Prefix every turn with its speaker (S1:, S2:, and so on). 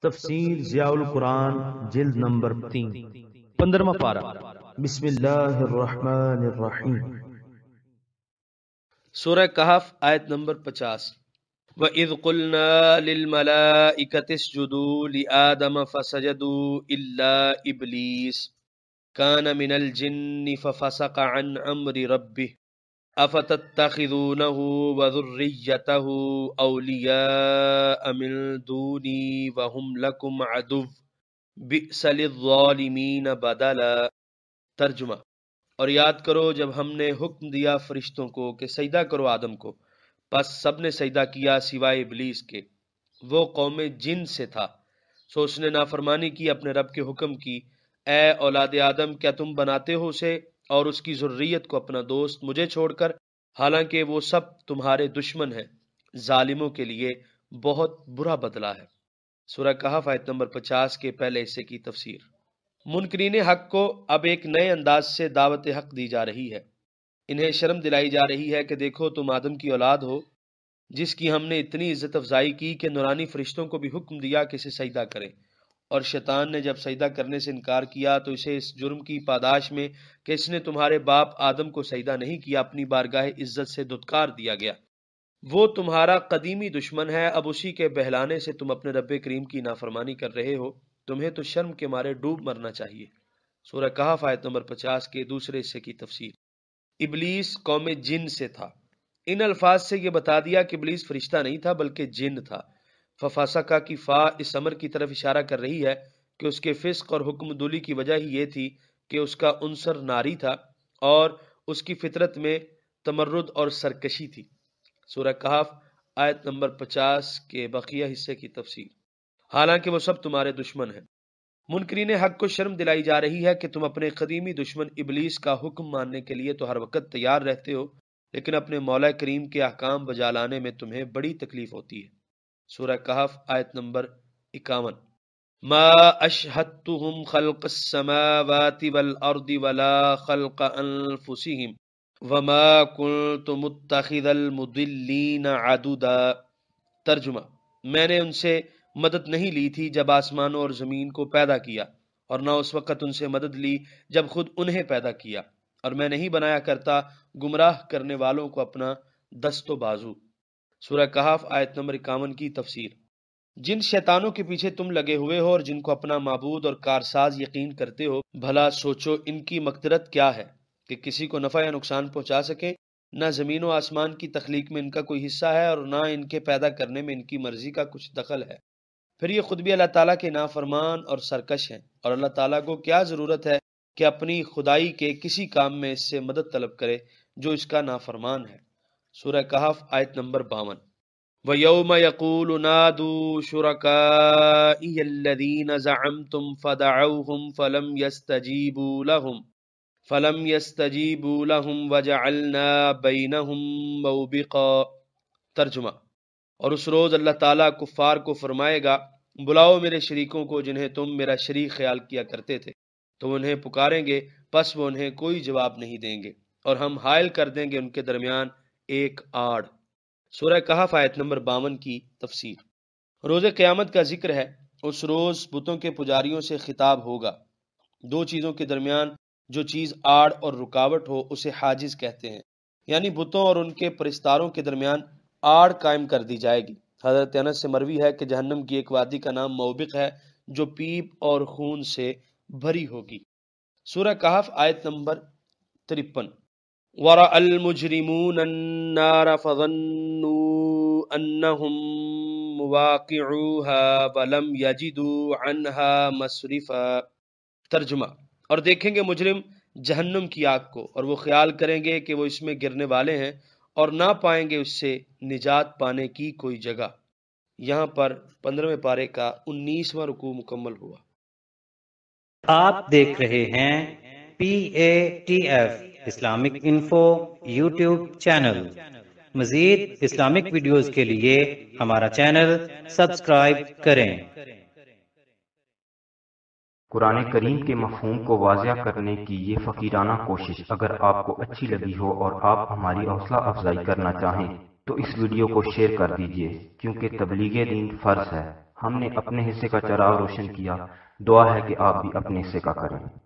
S1: تفسیر ضیاء القرآن جلد نمبر 3 15واں پارہ بسم اللہ الرحمن الرحیم
S2: سورہ کہف آیت نمبر 50 وَإِذْ قُلْنَا لِلْمَلَائِكَةِ اسْجُدُوا لِآدَمَ فَسَجَدُوا إِلَّا إِبْلِيسَ كَانَ مِنَ الْجِنِّ فَفَسَقَ عَنْ أَمْرِ رَبِّهِ أَفَتَتَّخِذُونَهُ وَذُرِّيَّتَهُ أَوْلِيَاءَ مِن دُونِي وَهُمْ لَكُمْ عَدُوٌّ بِئْسَ لِلظَّالِمِينَ بَدَلًا۔ ترجمہ: اور یاد کرو جب ہم نے حکم دیا فرشتوں کو کہ سجدہ کرو آدم کو، پس سب نے سجدہ کیا سوائے ابلیس کے، وہ قوم جن سے تھا، سو اس نے نافرمانی کی اپنے رب کے حکم کی۔ اے اولاد آدم، کیا تم بناتے ہو اسے اور اس کی ذریت کو اپنا دوست مجھے چھوڑ کر، حالانکہ وہ سب تمہارے دشمن ہیں۔ ظالموں کے لیے بہت برا بدلہ ہے۔ سورہ کہف آیت نمبر 50 کے پہلے حصے کی تفسیر۔ منکرین حق کو اب ایک نئے انداز سے دعوت حق دی جا رہی ہے۔ انہیں شرم دلائی جا رہی ہے کہ دیکھو تم آدم کی اولاد ہو، جس کی ہم نے اتنی عزت افزائی کی کہ نورانی فرشتوں کو بھی حکم دیا کہ اسے سجدہ کریں، اور شیطان نے جب سجدہ کرنے سے انکار کیا تو اسے اس جرم کی پاداش میں کہ اس نے تمہارے باپ آدم کو سجدہ نہیں کیا، اپنی بارگاہ عزت سے دھتکار دیا گیا۔ وہ تمہارا قدیمی دشمن ہے، اب اسی کے بہلانے سے تم اپنے رب کریم کی نافرمانی کر رہے ہو، تمہیں تو شرم کے مارے ڈوب مرنا چاہیے۔ سورہ کہف آیت نمبر 50 کے دوسرے حصے کی تفسیر۔ ابلیس قوم جن سے تھا۔ ان الفاظ سے یہ بتا دیا کہ ابلیس فرشتہ نہیں تھا بلکہ جن تھا۔ ففسقہ کی فا اس امر کی طرف اشارہ کر رہی ہے کہ اس کے فسق اور حکم دولی کی وجہ ہی یہ تھی کہ اس کا عنصر ناری تھا اور اس کی فطرت میں تمرد اور سرکشی تھی۔ سورہ کہف آیت نمبر 50 کے بقیہ حصے کی تفسیر۔ حالانکہ وہ سب تمہارے دشمن ہیں۔ منکرین حق کو شرم دلائی جا رہی ہے کہ تم اپنے قدیمی دشمن ابلیس کا حکم ماننے کے لیے تو ہر وقت تیار رہتے ہو، لیکن اپنے مولا کریم کے احکام بجا لانے میں تمہیں بڑی تکلیف ہوتی ہے۔ سورہ کہف آیت نمبر 51۔ ما اشہدتہم خلق السماوات والارض ولا خلق انفسہم وما کنت متخذ المضلین عضدا۔ ترجمہ: میں نے ان سے مدد نہیں لی تھی جب آسمانوں اور زمین کو پیدا کیا، اور نہ اس وقت ان سے مدد لی جب خود انہیں پیدا کیا، اور میں نہیں بنایا کرتا گمراہ کرنے والوں کو اپنا دست و بازو۔ سورہ کہف آیت نمبر 51 کی تفسیر۔ جن شیطانوں کے پیچھے تم لگے ہوئے ہو اور جن کو اپنا معبود اور کارساز یقین کرتے ہو، بھلا سوچو ان کی مقدرت کیا ہے کہ کسی کو نفع یا نقصان پہنچا سکے؟ نہ زمین و آسمان کی تخلیق میں ان کا کوئی حصہ ہے اور نہ ان کے پیدا کرنے میں ان کی مرضی کا کچھ دخل ہے۔ پھر یہ خود بھی اللہ تعالیٰ کے نافرمان اور سرکش ہیں، اور اللہ تعالیٰ کو کیا ضرورت ہے کہ اپنی خدائی کے کسی کام میں اس سے مدد طلب کرے جو اس کا نافرمان ہے۔ سورہ کہف آیت نمبر 52۔ وَيَوْمَ يَقُولُ نَادُوا شُرَكَائِيَ الَّذِينَ زَعَمْتُمْ فَدَعَوْهُمْ فَلَمْ يَسْتَجِيبُوا لَهُمْ وَجَعَلْنَا بَيْنَهُمْ مَوْبِقًا۔ ترجمہ: اور اس روز اللہ تعالیٰ کفار کو فرمائے گا، بلاؤ میرے شریکوں کو جنہیں تم میرا شریک خیال کیا کرتے تھے، تو انہیں پکاریں گے، پس وہ انہیں کوئی جواب نہیں دیں گے، اور ہم حائل کر دیں گے ان کے درمیان ایک آڑ۔ سورہ کہف آیت نمبر 52 کی تفسیر۔ روز قیامت کا ذکر ہے۔ اس روز بتوں کے پجاریوں سے خطاب ہوگا۔ دو چیزوں کے درمیان جو چیز آڑ اور رکاوٹ ہو اسے حاجز کہتے ہیں، یعنی بتوں اور ان کے پرستاروں کے درمیان آڑ قائم کر دی جائے گی۔ حضرت انس سے مروی ہے کہ جہنم کی ایک وادی کا نام موبق ہے جو پیپ اور خون سے بھری ہوگی۔ سورہ کہف آیت نمبر 53۔ وَرَأَى الْمُجْرِمُونَ النَّارَ فَظَنُّوا أَنَّهُمْ مُوَاقِعُوهَا وَلَمْ يَجِدُوا عَنْهَا مَصْرِفًا۔ ترجمہ: اور دیکھیں گے مجرم جہنم کی آگ کو، اور وہ خیال کریں گے کہ وہ اس میں گرنے والے ہیں، اور نہ پائیں گے اس سے نجات پانے کی کوئی جگہ۔ یہاں پر 15ویں پارے کا 19واں رکوع مکمل ہوا۔
S3: آپ دیکھ رہے ہیں PATF Islamic info YouTube channel. مزید اسلامک ویڈیوز کے لیے ہمارا چینل سبسکرائب کریں۔
S4: قرآن کریم کے مفہوم کو واضح کرنے کی یہ فقیرانہ کوشش اگر آپ کو اچھی لگی ہو اور آپ ہماری حوصلہ افزائی کرنا چاہیں تو اس ویڈیو کو شیئر کر دیجیے، کیونکہ تبلیغ دین فرض ہے۔ ہم نے اپنے حصے کا چراغ روشن کیا، دعا ہے کہ آپ بھی اپنے حصے کا کریں۔